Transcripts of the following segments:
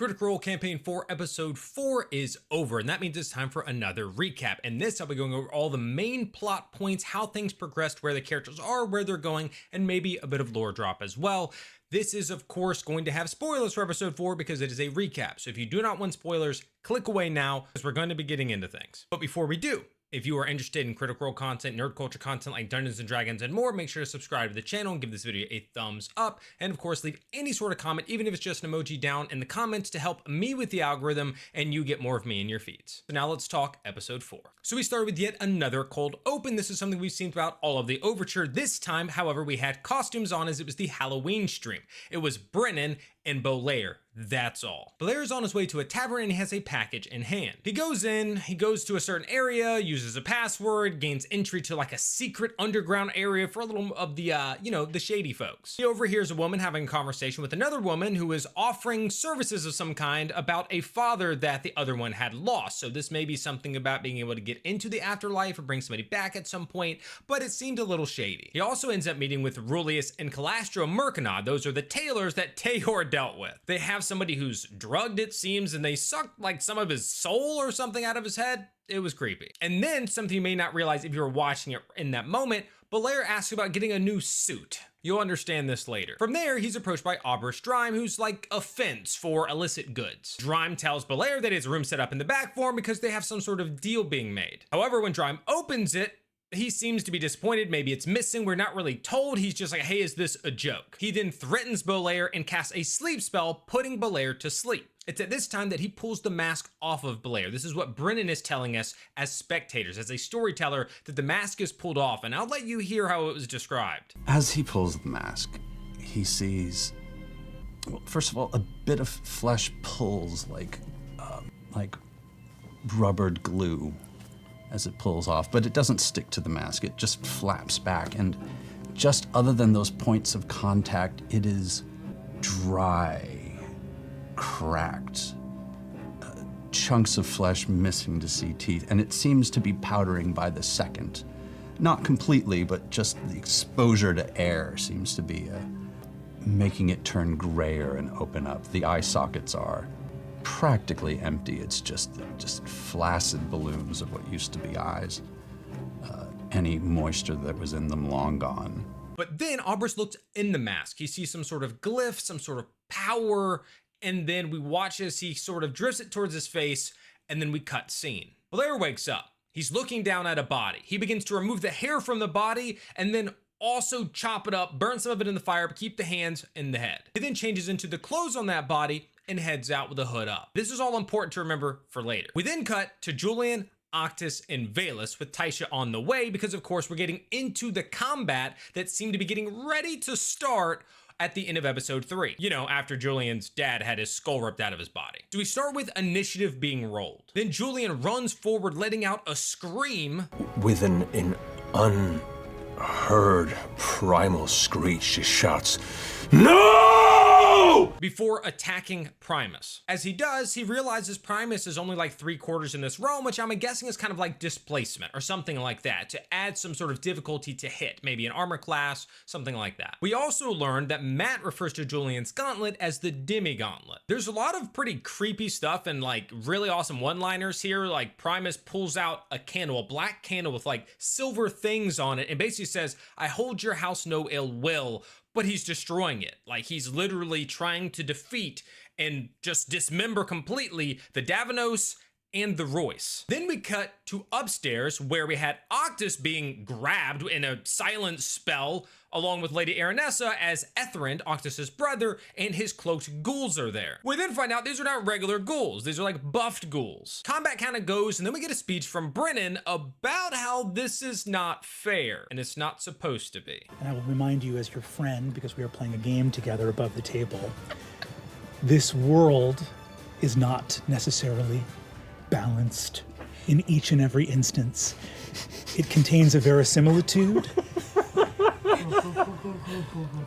Critical Role Campaign 4 Episode 4 is over, and that means it's time for another recap. And this, I'll be going over all the main plot points, how things progressed, where the characters are, where they're going, and maybe a bit of lore drop as well. This is, of course, going to have spoilers for Episode 4 because it is a recap. So if you do not want spoilers, click away now because we're going to be getting into things. But before we do, if you are interested in Critical Role content, nerd culture content like Dungeons & Dragons and more, make sure to subscribe to the channel and give this video a thumbs up. And of course, leave any sort of comment, even if it's just an emoji, down in the comments to help me with the algorithm and you get more of me in your feeds. So now let's talk Episode 4. So we started with yet another cold open. This is something we've seen throughout all of the Overture. This time, however, we had costumes on as it was the Halloween stream. It was Brennan and Bolair. That's all. Bolair is on his way to a tavern and he has a package in hand. He goes in, he goes to a certain area, uses a password, gains entry to like a secret underground area for a little of the, the shady folks. He overhears a woman having a conversation with another woman who is offering services of some kind about a father that the other one had lost. So this may be something about being able to get into the afterlife or bring somebody back at some point, but it seemed a little shady. He also ends up meeting with Rulius and Calastro Mercanod. Those are the tailors that Tahor dealt with. They have somebody who's drugged, it seems, and they sucked like some of his soul or something out of his head. It was creepy. And then something you may not realize if you were watching it in that moment, Bolair asks about getting a new suit. You'll understand this later. From there, he's approached by Oberst Drime, who's like a fence for illicit goods. Drime tells Bolair that his room set up in the back for him because they have some sort of deal being made. However, when Drime opens it, he seems to be disappointed. Maybe it's missing. We're not really told. He's just like, hey, is this a joke? He then threatens Bolair and casts a sleep spell, putting Bolair to sleep. It's at this time that he pulls the mask off of Bolair. This is what Brennan is telling us as spectators, as a storyteller, that the mask is pulled off, and I'll let you hear how it was described. As he pulls the mask, he sees, well, first of all, a bit of flesh pulls like rubbered glue as it pulls off, but it doesn't stick to the mask. It just flaps back, and just other than those points of contact, it is dry, cracked, chunks of flesh missing to see teeth, and it seems to be powdering by the second. Not completely, but just the exposure to air seems to be making it turn grayer and open up. The eye sockets are practically empty. It's just flaccid balloons of what used to be eyes. Any moisture that was in them long gone. But then Oberst looks in the mask. He sees some sort of glyph, some sort of power, and then we watch as he sort of drifts it towards his face, and then we cut scene. Bolair wakes up. He's looking down at a body. He begins to remove the hair from the body, and then also chop it up, burn some of it in the fire, but keep the hands and the head. He then changes into the clothes on that body and heads out with the hood up. This is all important to remember for later. We then cut to Julian, Octus, and Valus with Taisha on the way because, of course, we're getting into the combat that seemed to be getting ready to start at the end of Episode 3. You know, after Julian's dad had his skull ripped out of his body. So we start with initiative being rolled. Then Julian runs forward, letting out a scream. With an unheard primal screech, she shouts, "No!" before attacking Primus. As he does, he realizes Primus is only like 3/4 in this realm, which I'm guessing is kind of like displacement or something like that to add some sort of difficulty to hit, maybe an armor class, something like that. We also learned that Matt refers to Julian's gauntlet as the Demi-Gauntlet. There's a lot of pretty creepy stuff and like really awesome one-liners here. Like Primus pulls out a candle, a black candle with like silver things on it, and basically says, "I hold your house no ill will," but he's destroying it. Like he's literally trying to defeat and just dismember completely the Davanos and the Royce. Then we cut to upstairs where we had Octus being grabbed in a silent spell along with Lady Aranessa as Etherend, Octus's brother, and his cloaked ghouls are there. We then find out these are not regular ghouls. These are like buffed ghouls. Combat kind of goes, and then we get a speech from Brennan about how this is not fair, and it's not supposed to be. And I will remind you as your friend, because we are playing a game together above the table, this world is not necessarily balanced in each and every instance. It contains a verisimilitude,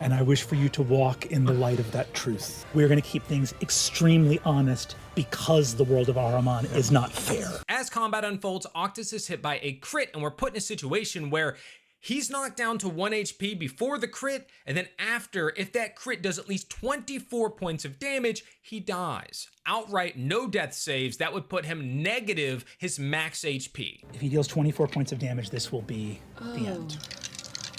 and I wish for you to walk in the light of that truth. We're going to keep things extremely honest because the world of Ahriman is not fair. As combat unfolds, Octus is hit by a crit, and we're put in a situation where He's knocked down to 1 HP before the crit, and then after, if that crit does at least 24 points of damage, he dies. Outright, no death saves. That would put him negative his max HP. If he deals 24 points of damage, this will be the end.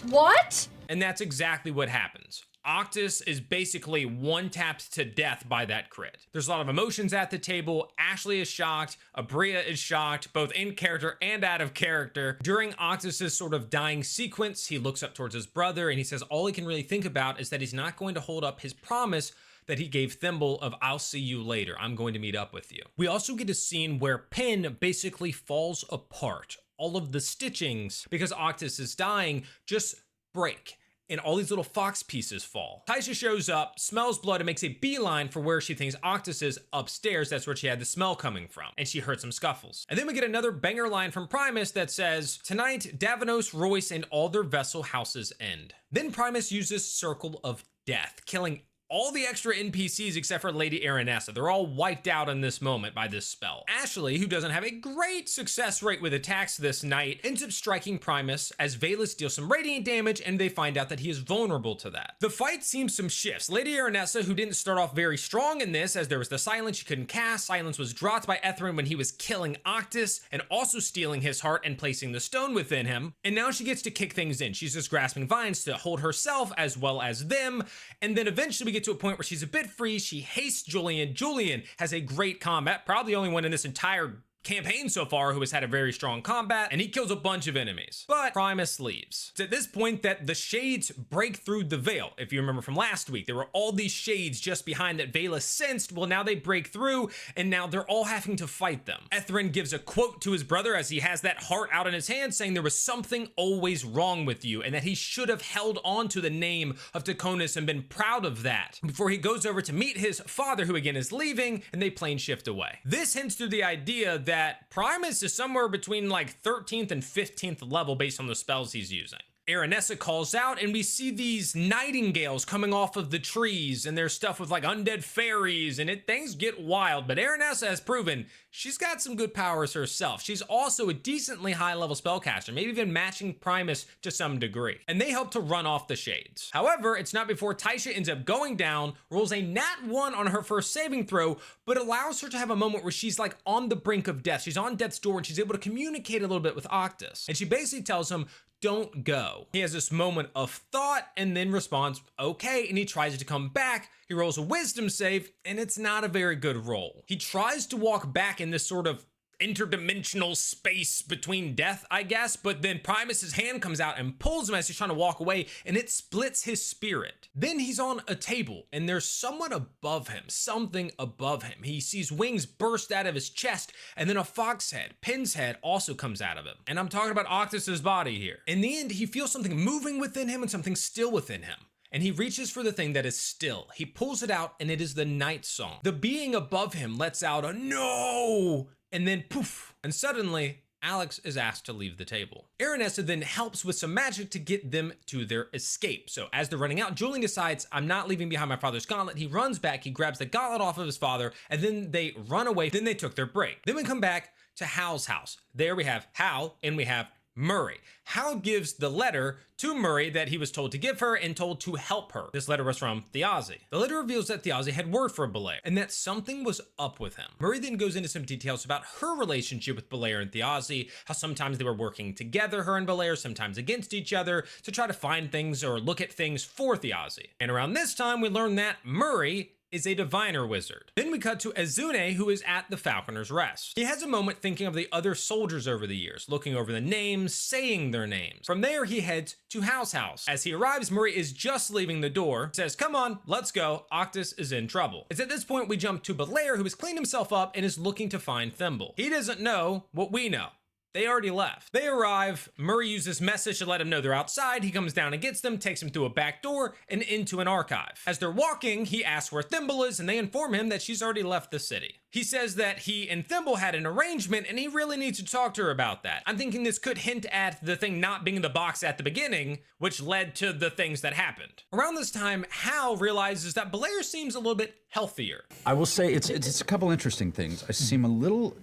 What? And that's exactly what happens. Octus is basically one-tapped to death by that crit. There's a lot of emotions at the table. Ashley is shocked. Abria is shocked, both in character and out of character. During Octus's sort of dying sequence, he looks up towards his brother and he says all he can really think about is that he's not going to hold up his promise that he gave Thimble of "I'll see you later. I'm going to meet up with you." We also get a scene where Pin basically falls apart. All of the stitchings, because Octus is dying, just break. And all these little fox pieces fall. Taisha shows up, smells blood, and makes a beeline for where she thinks Octus is, upstairs. That's where she had the smell coming from. And she heard some scuffles. And then we get another banger line from Primus that says, "Tonight, Davos, Royce, and all their vessel houses end." Then Primus uses Circle of Death, killing all the extra NPCs except for Lady Aranessa. They're all wiped out in this moment by this spell. Ashley, who doesn't have a great success rate with attacks this night, ends up striking Primus as Valus deals some radiant damage, and they find out that he is vulnerable to that. The fight seems some shifts. Lady Aranessa, who didn't start off very strong in this, as there was the silence she couldn't cast. Silence was dropped by Etherin when he was killing Octus and also stealing his heart and placing the stone within him. And now she gets to kick things in. She's just grasping vines to hold herself as well as them. And then eventually we get to a point where she's a bit free. She hastes Julian. Julian has a great combat, probably the only one in this entire campaign so far who has had a very strong combat, and he kills a bunch of enemies. But Primus leaves. It's at this point that the shades break through the veil. If you remember from last week, there were all these shades just behind that Vela sensed. Well, now they break through, and now they're all having to fight them. Etherin gives a quote to his brother as he has that heart out in his hand, saying there was something always wrong with you, and that he should have held on to the name of Taconis and been proud of that before he goes over to meet his father, who again is leaving, and they plane shift away. This hints to the idea that Primus is somewhere between like 13th and 15th level based on the spells he's using. Aranessa calls out, and we see these nightingales coming off of the trees, and there's stuff with like undead fairies, and things get wild. But Aranessa has proven she's got some good powers herself. She's also a decently high-level spellcaster, maybe even matching Primus to some degree. And they help to run off the shades. However, it's not before Taisha ends up going down, rolls a nat 1 on her first saving throw, but allows her to have a moment where she's like on the brink of death. She's on death's door, and she's able to communicate a little bit with Octus. And she basically tells him, "Don't go." He has this moment of thought and then responds, "Okay," and he tries to come back. He rolls a wisdom save, and it's not a very good roll. He tries to walk back in this sort of interdimensional space between death, I guess, but then Primus's hand comes out and pulls him as he's trying to walk away, and it splits his spirit. Then he's on a table, and there's someone above him, something above him. He sees wings burst out of his chest, and then a fox head, Pin's head, also comes out of him. And I'm talking about Octus's body here. In the end, he feels something moving within him and something still within him. And he reaches for the thing that is still. He pulls it out, and it is the night song. The being above him lets out a "no!" and then poof. And suddenly, Alex is asked to leave the table. Aranessa then helps with some magic to get them to their escape. So as they're running out, Julian decides, "I'm not leaving behind my father's gauntlet." He runs back, he grabs the gauntlet off of his father, and then they run away. Then they took their break. Then we come back to Hal's house. There we have Hal, and we have Murray. Hal gives the letter to Murray that he was told to give her and told to help her. This letter was from Thiazi. The letter reveals that Thiazi had word for Bolair and that something was up with him. Murray then goes into some details about her relationship with Bolair and Thiazi, how sometimes they were working together, her and Bolair, sometimes against each other, to try to find things or look at things for Thiazi. And around this time, we learn that Murray is a diviner wizard. Then we cut to Azune, who is at the Falconer's Rest. He has a moment thinking of the other soldiers over the years, looking over the names, saying their names. From there, he heads to Hal's house. As he arrives, Murray is just leaving the door, says, "Come on, let's go. Octus is in trouble." It's at this point we jump to Bolair, who has cleaned himself up and is looking to find Thimble. He doesn't know what we know. They already left. They arrive. Murray uses message to let him know they're outside. He comes down and gets them, takes him through a back door and into an archive. As they're walking, he asks where Thimble is, and they inform him that she's already left the city. He says that he and Thimble had an arrangement, and he really needs to talk to her about that. I'm thinking this could hint at the thing not being in the box at the beginning, which led to the things that happened. Around this time, Hal realizes that Bolair seems a little bit healthier. I will say it's a couple interesting things. I see him a little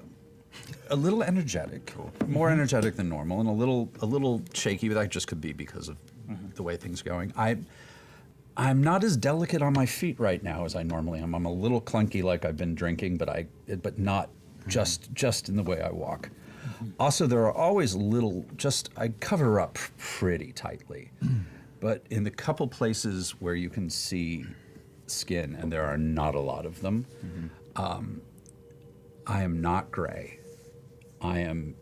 A little energetic, more energetic than normal, and a little shaky, but that just could be because of the way things are going. I'm not as delicate on my feet right now as I normally am. I'm a little clunky, like I've been drinking, but not just in the way I walk. Also, there are always I cover up pretty tightly, but in the couple places where you can see skin, and there are not a lot of them, I am not gray. I am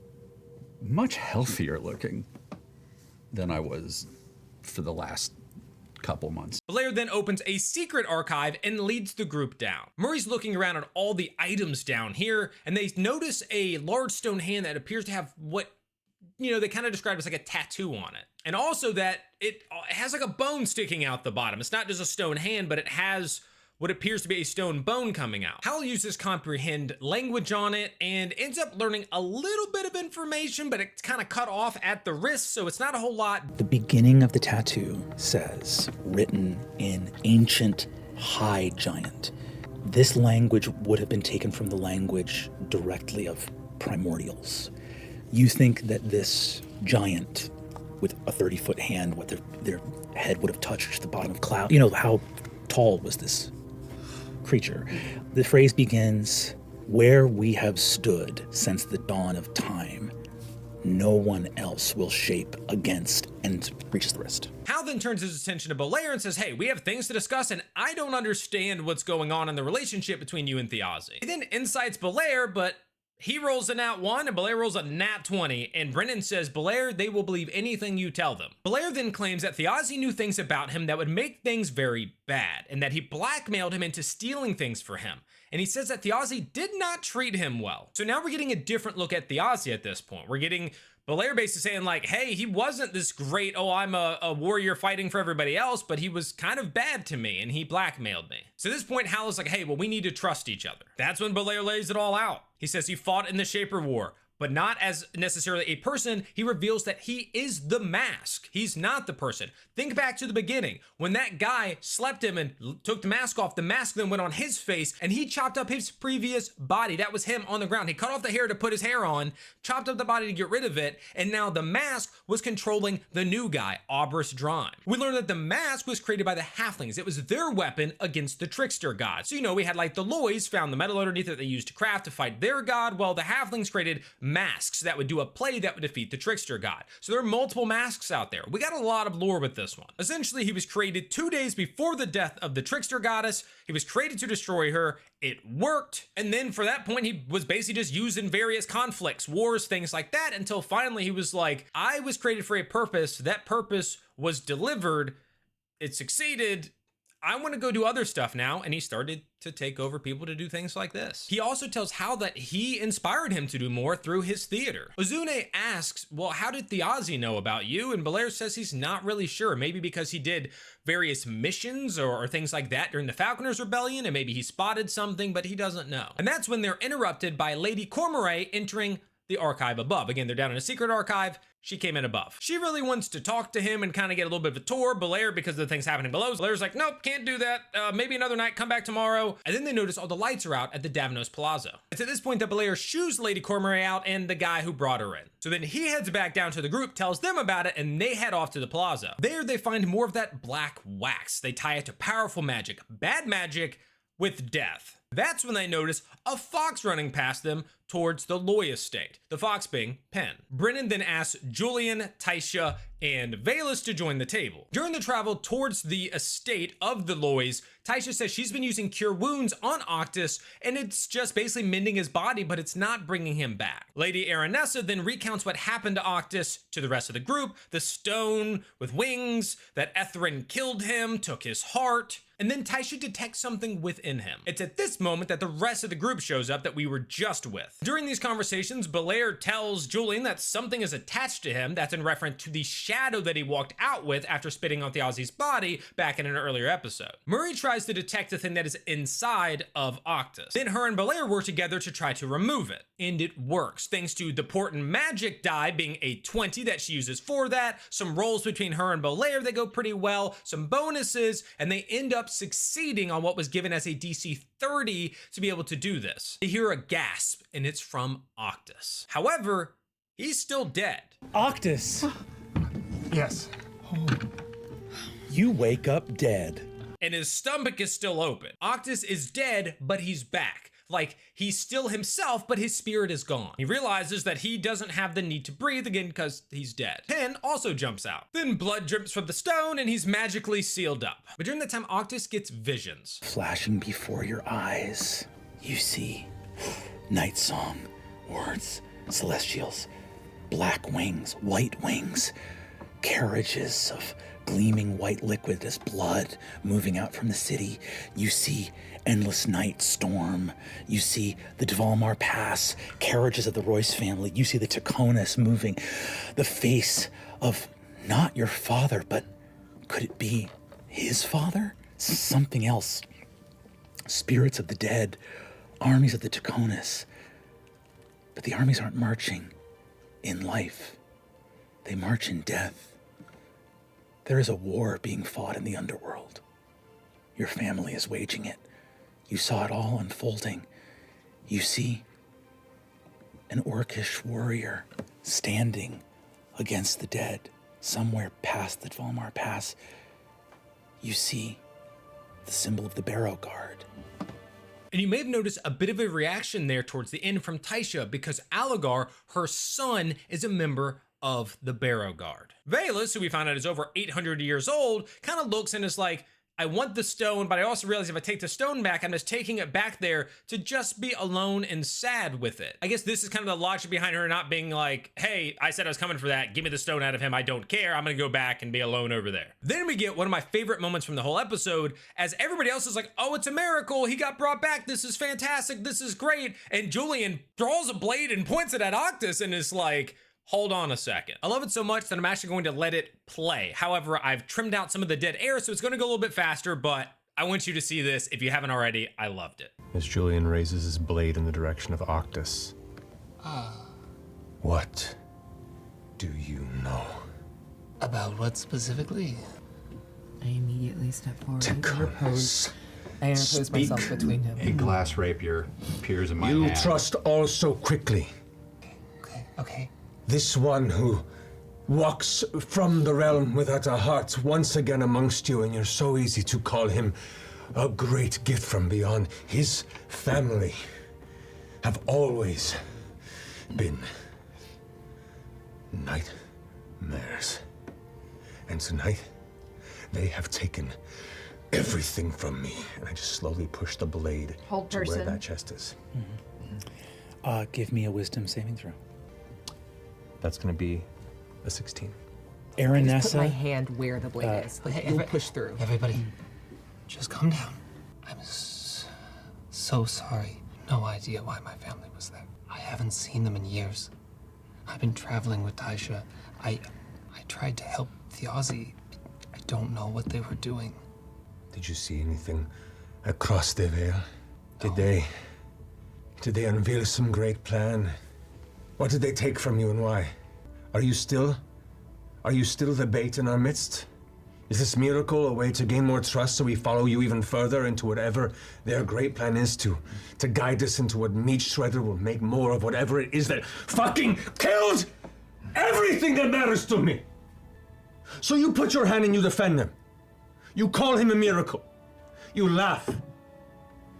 much healthier looking than I was for the last couple months. Bolair then opens a secret archive and leads the group down. Murray's looking around at all the items down here, and they notice a large stone hand that appears to have what, they kind of described as like a tattoo on it. And also that it has like a bone sticking out the bottom. It's not just a stone hand, but it has what appears to be a stone bone coming out. Hal uses comprehend language on it and ends up learning a little bit of information, but it's kind of cut off at the wrist, so it's not a whole lot. The beginning of the tattoo says, written in ancient High Giant. This language would have been taken from the language directly of primordials. You think that this giant with a 30-foot hand, what their head would have touched the bottom of cloud. How tall was this creature? The phrase begins, where we have stood since the dawn of time, no one else will shape against, and reaches the wrist. Hal then turns his attention to Bolair and says, hey, we have things to discuss, and I don't understand what's going on in the relationship between you and Thiazi. He then incites Bolair, but he rolls a nat 1 and Bolair rolls a nat 20, and Brennan says, Bolair, they will believe anything you tell them. Bolair then claims that Thiazi knew things about him that would make things very bad, and that he blackmailed him into stealing things for him. And he says that Thiazi did not treat him well. So now we're getting a different look at Thiazi at this point. We're getting Bolair basically saying like, hey, he wasn't this great, I'm a warrior fighting for everybody else, but he was kind of bad to me and he blackmailed me. So at this point, Hal is like, hey, well, we need to trust each other. That's when Bolair lays it all out. He says he fought in the Shaper War, but not as necessarily a person. He reveals that he is the mask. He's not the person. Think back to the beginning. When that guy slept him and took the mask off, the mask then went on his face and he chopped up his previous body. That was him on the ground. He cut off the hair to put his hair on, chopped up the body to get rid of it, and now the mask was controlling the new guy, Obrus Drime. We learned that the mask was created by the halflings. It was their weapon against the trickster god. So, we had like the Loys found the metal underneath that they used to craft to fight their god. Well, the halflings created masks that would do a play that would defeat the trickster god. So there are multiple masks out there. We got a lot of lore with this one. Essentially, he was created 2 days before the death of the trickster goddess. He was created to destroy her. It worked. And then for that point, he was basically just used in various conflicts, wars, things like that, until finally he was like, I was created for a purpose. That purpose was delivered. It succeeded. I want to go do other stuff now. And he started to take over people to do things like this. He also tells Hal that he inspired him to do more through his theater. Ozune asks, well, how did Thiazi know about you? And Bolair says he's not really sure. Maybe because he did various missions or things like that during the Falconers Rebellion, and maybe he spotted something, but he doesn't know. And that's when they're interrupted by Lady Cormorant entering the archive above. Again, they're down in a secret archive. She came in above. She really wants to talk to him and kind of get a little bit of a tour. Bolair, because of the things happening below, Bolair's like, nope, can't do that. Maybe another night, come back tomorrow. And then they notice all the lights are out at the Davnos Palazzo. It's at this point that Bolair shoos Lady Cormorant out and the guy who brought her in. So then he heads back down to the group, tells them about it, and they head off to the Palazzo. There they find more of that black wax. They tie it to powerful magic, bad magic with death. That's when they notice a fox running past them towards the Loy estate, the fox being Penn. Brennan then asks Julian, Taisha, and Valus to join the table. During the travel towards the estate of the Loys, Taisha says she's been using Cure Wounds on Octus, and it's just basically mending his body, but it's not bringing him back. Lady Aranessa then recounts what happened to Octus to the rest of the group, the stone with wings, that Etherin killed him, took his heart, and then Taisha detects something within him. It's at this moment that the rest of the group shows up that we were just with. During these conversations, Bolair tells Julian that something is attached to him. That's in reference to the shadow that he walked out with after spitting on Thiazi's body back in an earlier episode. Murray tries to detect the thing that is inside of Octus. Then her and Bolair work together to try to remove it. And it works, thanks to the Portent Magic die being a 20 that she uses for that, some rolls between her and Bolair that go pretty well, some bonuses, and they end up up succeeding on what was given as a DC 30 to be able to do this. You hear a gasp, and it's from Octus. However, he's still dead. Octus, Yes. you wake up dead. And his stomach is still open. Octus is dead, but he's back. Like, he's still himself, but his spirit is gone. He realizes that he doesn't have the need to breathe again because he's dead. Pen also jumps out. Then blood drips from the stone and he's magically sealed up. But during that time, Octus gets visions. Flashing before your eyes, you see night song, words, celestials, black wings, white wings, carriages of gleaming white liquid as blood moving out from the city. You see endless night storm. You see the Dvalmar Pass, carriages of the Royce family. You see the Taconis moving. The face of not your father, but could it be his father? Something else. Spirits of the dead, armies of the Taconis. But the armies aren't marching in life. They march in death. There is a war being fought in the underworld. Your family is waging it. You saw it all unfolding. You see an orcish warrior standing against the dead somewhere past the Dvalmar Pass. You see the symbol of the Barrow Guard. And you may have noticed a bit of a reaction there towards the end from Taisha because Allogar, her son, is a member of the Barrow Guard. Valus, who we found out is over 800 years old, kind of looks and is like, I want the stone, but I also realize if I take the stone back, I'm just taking it back there to just be alone and sad with it. I guess this is kind of the logic behind her not being like, hey, I said I was coming for that. Give me the stone out of him. I don't care. I'm going to go back and be alone over there. Then we get one of my favorite moments from the whole episode as everybody else is like, oh, it's a miracle. He got brought back. This is fantastic. This is great. And Julian draws a blade and points it at Octus and is like, hold on a second. I love it so much that I'm actually going to let it play. However, I've trimmed out some of the dead air, so it's going to go a little bit faster, but I want you to see this. If you haven't already, I loved it. As Julian raises his blade in the direction of Octus. What do you know? About what specifically? I immediately step forward and Taconis. interpose. I interpose myself between him. A glass rapier appears in my You hand. trust all so quickly. Okay. This one who walks from the realm without a heart once again amongst you, and you're so easy to call him a great gift from beyond. His family have always been nightmares. And tonight, they have taken everything from me. And I just slowly push the blade Hold to where person. that chest is. Give me a wisdom saving throw. That's going to be a 16. I just put my Aranessa, hand where the blade is. Like, you'll push through. Everybody, just calm down. I'm so sorry. No idea why my family was there. I haven't seen them in years. I've been traveling with Taisha. I tried to help the Aussie. I don't know what they were doing. Did you see anything across the veil? Did they unveil some great plan? What did they take from you and why? Are you still the bait in our midst? Is this miracle a way to gain more trust so we follow you even further into whatever their great plan is to guide us into what Meat Shredder will make more of whatever it is that fucking killed everything that matters to me? So you put your hand and you defend him. You call him a miracle. You laugh.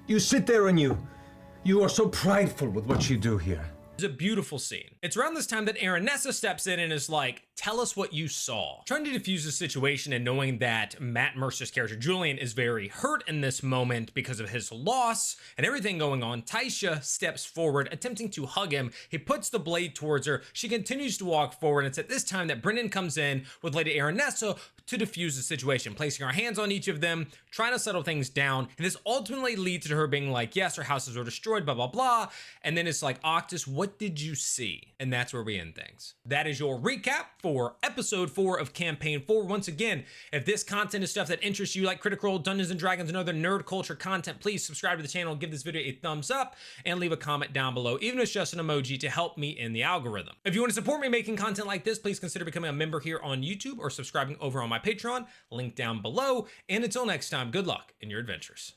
You sit there and you are so prideful with what you do here. It's a beautiful scene. It's around this time that Aranessa steps in and is like, tell us what you saw. Trying to defuse the situation and knowing that Matt Mercer's character Julian is very hurt in this moment because of his loss and everything going on, Taisha steps forward, attempting to hug him. He puts the blade towards her. She continues to walk forward. And it's at this time that Brendan comes in with Lady Aranessa to defuse the situation, placing her hands on each of them, trying to settle things down. And this ultimately leads to her being like, yes, her houses were destroyed, blah, blah, blah. And then it's like, Octus, what did you see? And that's where we end things. That is your recap for episode 4 of campaign 4. Once again, if this content is stuff that interests you, like Critical Role, Dungeons and Dragons, and other nerd culture content, please subscribe to the channel, give this video a thumbs up, and leave a comment down below, even if it's just an emoji, to help me in the algorithm. If you want to support me making content like this, please consider becoming a member here on YouTube or subscribing over on my my Patreon, link down below. And until next time, good luck in your adventures.